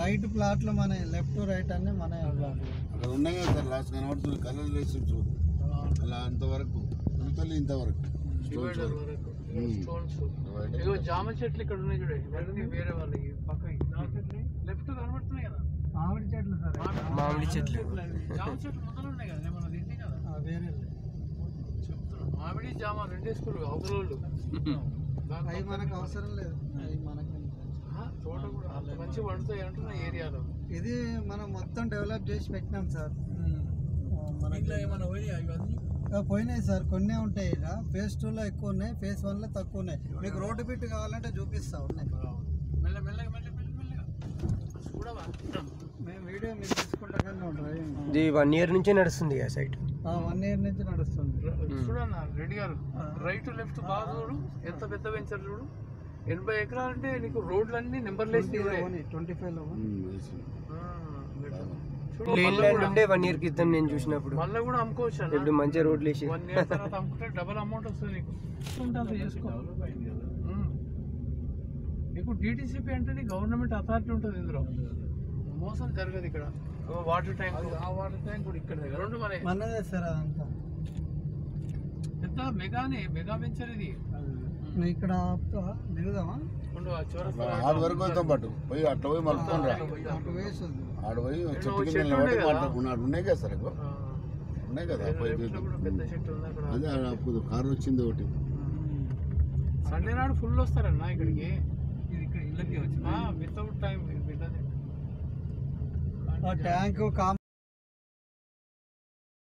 right ప్లాట్లు మన left right అన్నీ మన అక్కడ ఉన్నాయి కదా సార్ లాస్ట్ కనబడుతుంది కలర్ వేసి చూడు అలా అంతవరకు ఇంతవరకు జామ చెట్లు ఇక్కడ ఉన్నాయి చూడండి వేరే వాళ్ళకి పక్కకి జామ చెట్లు లెఫ్ట్ కనబడుతున్నాయి కదా మామిడి చెట్లు సార్ మామిడి చెట్లు జామ చెట్లు మొదలు ఉన్నాయి కదా మనం తింటే కదా వేరే చెప్తున్నాం మామిడి జామ రెండే స్కూల్ అవతల అవి మనకు అవసరం లేదు అవి మనకు తోట కూడా అంత మంచి పండుతాయి అంటున్నా ఏరియాలో ఇది మనం మొత్తం డెవలప్ చేసి పెట్టినాం సార్ ఏమైనా పోయినాయి ఇవన్నీ పోయినాయి సార్ కొన్నే ఉంటాయి ఇక ఫేజ్ 2లో ఎక్కువ ఉన్నాయి ఫేజ్ 1లో తక్కువ ఉన్నాయి మీకు రోడ్డు బిట్ కావాలంటే చూపిస్తా ఉన్నాయి మెల్లగా చూడవా మేము వీడియో మీరు తీసుకుంటానే ఉంటాయి ఇది 1 year నుంచే నడుస్తుంది ఆ సైట్ 1 year నుంచి నడుస్తుంది చూడన్నా రెడ్డి గారు రైట్ లెఫ్ట్ బాగా చూడు ఎంత పెద్ద వెంచర్ చూడు 80 ఎకరాలు అంటే నీకు రోడ్లన్నీ నెంబర్లెస్ 25లో ఉండే 1 year క్రితం నేను చూసినప్పుడు మళ్ళీ కూడా అమ్ముకోవచ్చు ఇప్పుడు మంచిగా రోడ్లు వేసి 1 year తర్వాత అమ్ముకుంటే డబల్ అమౌంట్ వస్తుంది నీకు చేసుకో నీకు డిటిసిపి అంటే గవర్నమెంట్ అథారిటీ ఉంటుంది ఇందులో మోసం జరగదు ఇక్కడ వాటర్ ట్యాంక్ ఆ వాటర్ ట్యాంక్ కూడా ఇక్కడ రెండు మనదే సార్ అదంతా పెద్ద మెగా వెంచర్ ఇది ఇక్కడ దిగుదామా ఆడు వరకు వెళ్తాం పట్టు పోయి అట్లా పోయి మలుపుకొని రా ఆడు పోయి చెట్టు కింద నిలబడి మాట్లాడుకున్నాడు ఉన్నాయి కదా సార్ ఉన్నాయి కదా అదే అప్పుడు కారు వచ్చింది ఒకటి సండే నాడు ఫుల్ వస్తారన్నా ఇక్కడికి ఇళ్ళకి వచ్చి వితౌట్ టైం ట్యాంక్